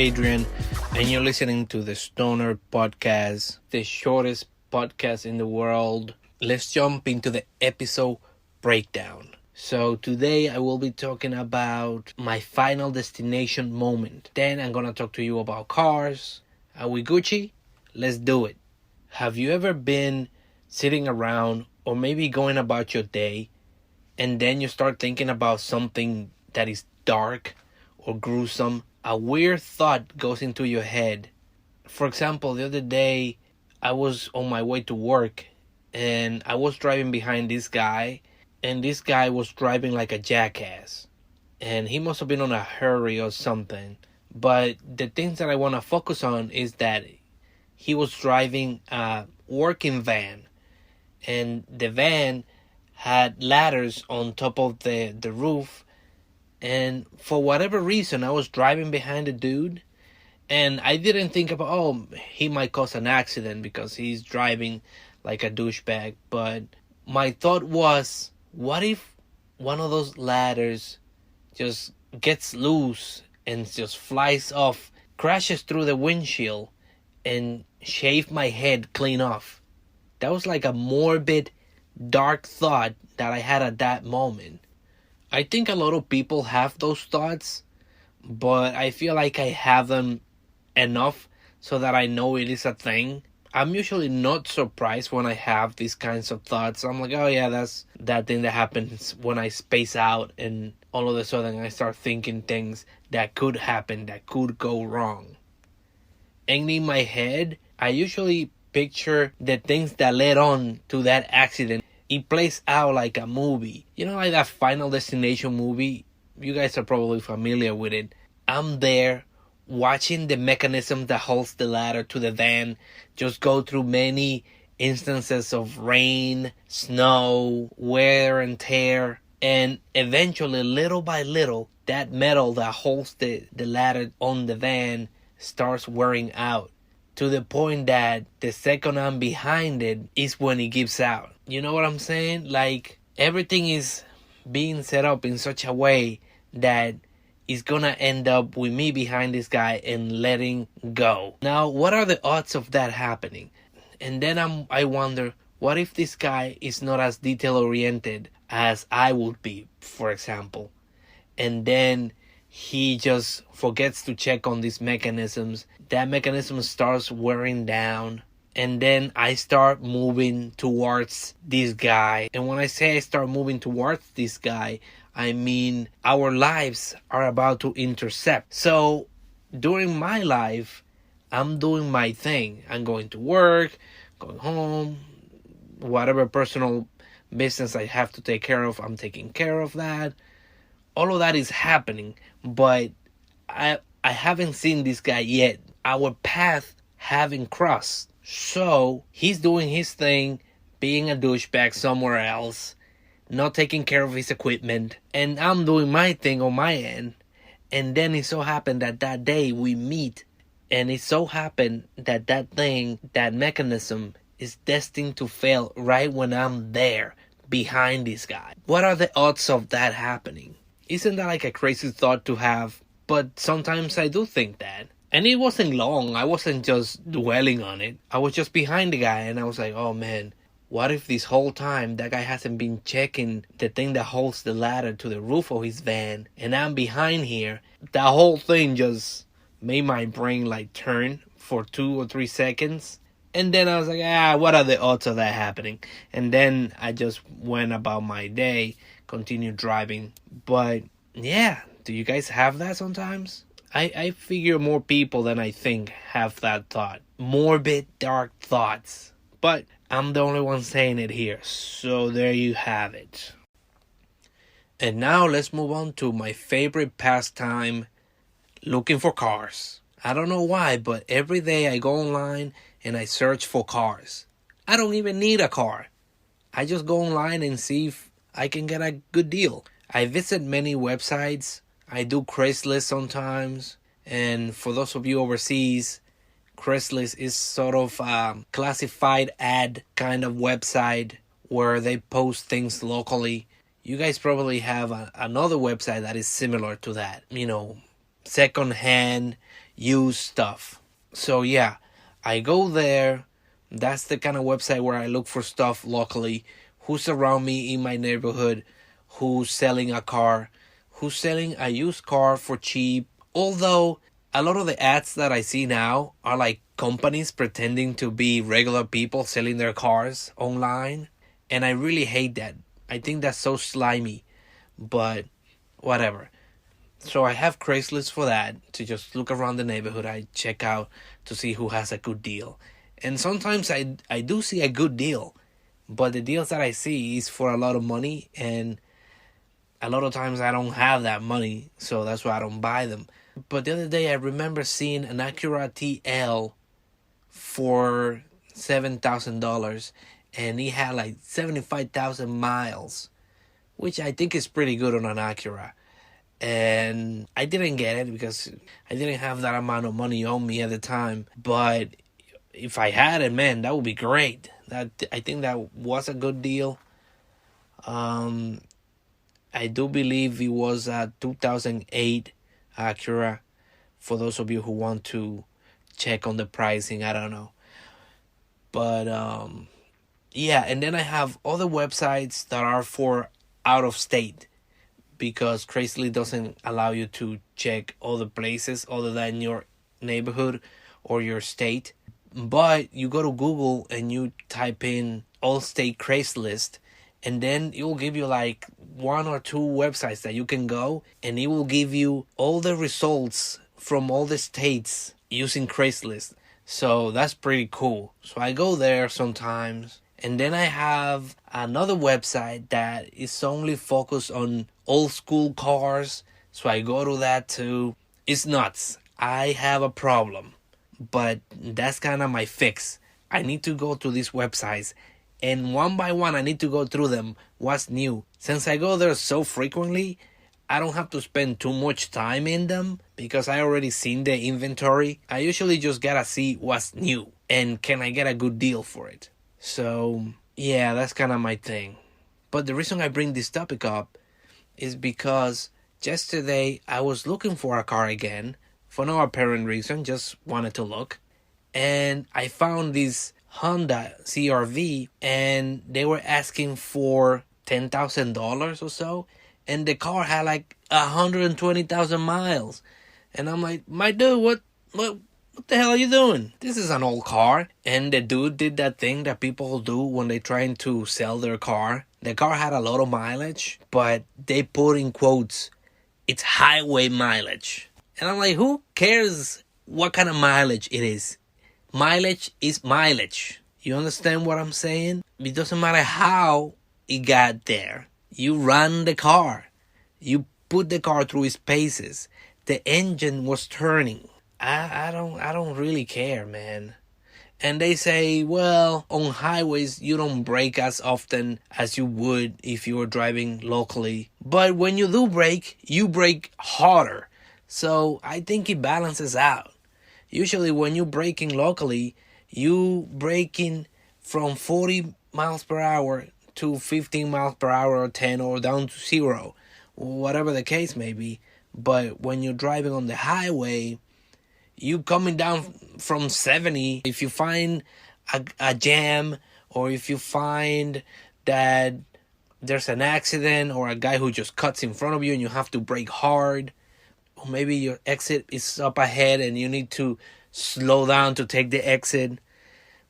Adrian, and you're listening to the Stonerd podcast, the shortest podcast in the world. Let's jump into the episode breakdown. So today I will be talking about my final destination moment. Then I'm gonna talk to you about cars. Are we Gucci? Let's do it. Have you ever been sitting around or maybe going about your day and then you start thinking about something that is dark or gruesome? A weird thought goes into your head. For example, the other day I was on my way to work and I was driving behind this guy, and this guy was driving like a jackass, and he must have been on a hurry or something. But the things that I want to focus on is that he was driving a working van, and the van had ladders on top of the roof. And for whatever reason, I was driving behind the dude, and I didn't think about, oh, he might cause an accident because he's driving like a douchebag. But my thought was, what if one of those ladders just gets loose and just flies off, crashes through the windshield, and shave my head clean off? That was like a morbid, dark thought that I had at that moment. I think a lot of people have those thoughts, but I feel like I have them enough so that I know it is a thing. I'm usually not surprised when I have these kinds of thoughts. I'm like, oh yeah, that's that thing that happens when I space out, and all of a sudden I start thinking things that could happen, that could go wrong. And in my head, I usually picture the things that led on to that accident. It plays out like a movie. You know, like that Final Destination movie? You guys are probably familiar with it. I'm there watching the mechanism that holds the ladder to the van just go through many instances of rain, snow, wear and tear. And eventually, little by little, that metal that holds the ladder on the van starts wearing out, to the point that the second I'm behind it is when it gives out. You know what I'm saying? Like, everything is being set up in such a way that it's gonna end up with me behind this guy and letting go. Now, what are the odds of that happening? And then I wonder, what if this guy is not as detail-oriented as I would be, for example? And then he just forgets to check on these mechanisms. That mechanism starts wearing down. And then I start moving towards this guy. And when I say I start moving towards this guy, I mean our lives are about to intercept. So during my life, I'm doing my thing. I'm going to work, going home, whatever personal business I have to take care of, I'm taking care of that. All of that is happening, but I haven't seen this guy yet. Our path haven't crossed. So he's doing his thing, being a douchebag somewhere else, not taking care of his equipment, and I'm doing my thing on my end. And then it so happened that day we meet, and it so happened that thing, that mechanism, is destined to fail right when I'm there behind this guy. What are the odds of that happening? Isn't that like a crazy thought to have? But sometimes I do think that. And it wasn't long. I wasn't just dwelling on it. I was just behind the guy, and I was like, oh man, what if this whole time that guy hasn't been checking the thing that holds the ladder to the roof of his van, and I'm behind here? That whole thing just made my brain like turn for 2 or 3 seconds. And then I was like, what are the odds of that happening? And then I just went about my day, continued driving. But yeah, do you guys have that sometimes? I figure more people than I think have that thought. Morbid, dark thoughts. But I'm the only one saying it here. So there you have it. And now let's move on to my favorite pastime, looking for cars. I don't know why, but every day I go online and I search for cars. I don't even need a car. I just go online and see if I can get a good deal. I visit many websites. I do Craigslist sometimes. And for those of you overseas, Craigslist is sort of a classified ad kind of website where they post things locally. You guys probably have another website that is similar to that. You know, secondhand used stuff. So yeah, I go there. That's the kind of website where I look for stuff locally. Who's around me in my neighborhood? Who's selling a car? Who's selling a used car for cheap? Although a lot of the ads that I see now are like companies pretending to be regular people selling their cars online. And I really hate that. I think that's so slimy. But whatever. So I have Craigslist for that, to just look around the neighborhood. I check out to see who has a good deal. And sometimes I do see a good deal. But the deals that I see is for a lot of money. And a lot of times I don't have that money. So that's why I don't buy them. But the other day I remember seeing an Acura TL for $7,000. And it had like 75,000 miles. Which I think is pretty good on an Acura. And I didn't get it because I didn't have that amount of money on me at the time. But if I had it, man, that would be great. I think that was a good deal. I do believe it was a 2008 Acura. For those of you who want to check on the pricing, I don't know. But yeah, and then I have other websites that are for out of state, because Craigslist doesn't allow you to check other places other than your neighborhood or your state. But you go to Google and you type in all state Craigslist, and then it will give you like one or two websites that you can go, and it will give you all the results from all the states using Craigslist. So that's pretty cool. So I go there sometimes. And then I have another website that is only focused on old school cars. So I go to that too. It's nuts. I have a problem. But that's kind of my fix. I need to go to these websites. And one by one, I need to go through them. What's new? Since I go there so frequently, I don't have to spend too much time in them, because I already seen the inventory. I usually just gotta see what's new. And can I get a good deal for it? So, yeah, that's kind of my thing. But the reason I bring this topic up is because yesterday I was looking for a car again, for no apparent reason, just wanted to look. And I found this Honda CR-V, and they were asking for $10,000 or so. And the car had like 120,000 miles. And I'm like, my dude, what the hell are you doing? This is an old car. And the dude did that thing that people do when they're trying to sell their car. The car had a lot of mileage, but they put in quotes, it's highway mileage. And I'm like, who cares what kind of mileage it is? Mileage is mileage. You understand what I'm saying? It doesn't matter how it got there. You run the car. You put the car through its paces. The engine was turning. I don't really care, man. And they say, well, on highways, you don't brake as often as you would if you were driving locally. But when you do brake, you brake harder. So I think it balances out. Usually when you're braking locally, you braking from 40 miles per hour to 15 miles per hour or 10 or down to 0, whatever the case may be. But when you're driving on the highway, you coming down from 70. If you find a jam, or if you find that there's an accident or a guy who just cuts in front of you and you have to brake hard, or maybe your exit is up ahead and you need to slow down to take the exit.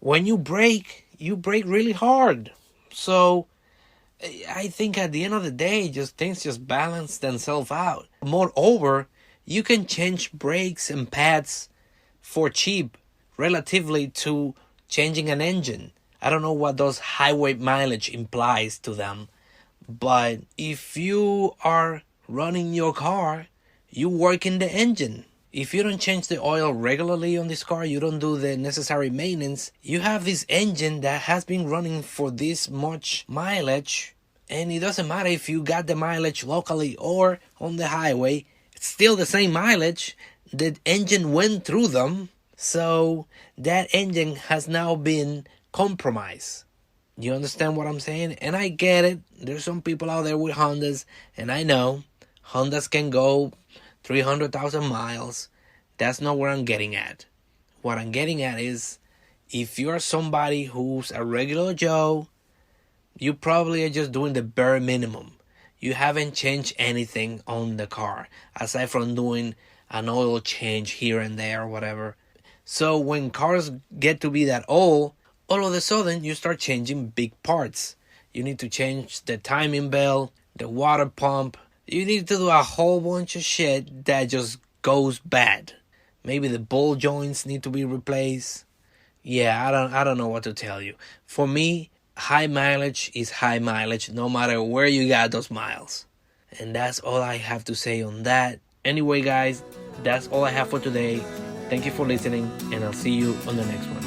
When you brake really hard. So I think at the end of the day, things just balance themselves out. Moreover, you can change brakes and pads for cheap relatively to changing an engine. I don't know what those highway mileage implies to them. But if you are running your car, you work in the engine. If you don't change the oil regularly on this car, you don't do the necessary maintenance, you have this engine that has been running for this much mileage, and it doesn't matter if you got the mileage locally or on the highway, it's still the same mileage. The engine went through them, so that engine has now been compromised. You understand what I'm saying? And I get it. There's some people out there with Hondas, and I know Hondas can go 300,000 miles. That's not where I'm getting at. What I'm getting at is, if you're somebody who's a regular Joe, you probably are just doing the bare minimum. You haven't changed anything on the car, aside from doing an oil change here and there or whatever. So when cars get to be that old, all of a sudden you start changing big parts. You need to change the timing belt, the water pump. You need to do a whole bunch of shit that just goes bad. Maybe the ball joints need to be replaced. Yeah, I don't know what to tell you. For me, high mileage is high mileage no matter where you got those miles. And that's all I have to say on that. Anyway, guys, that's all I have for today. Thank you for listening, and I'll see you on the next one.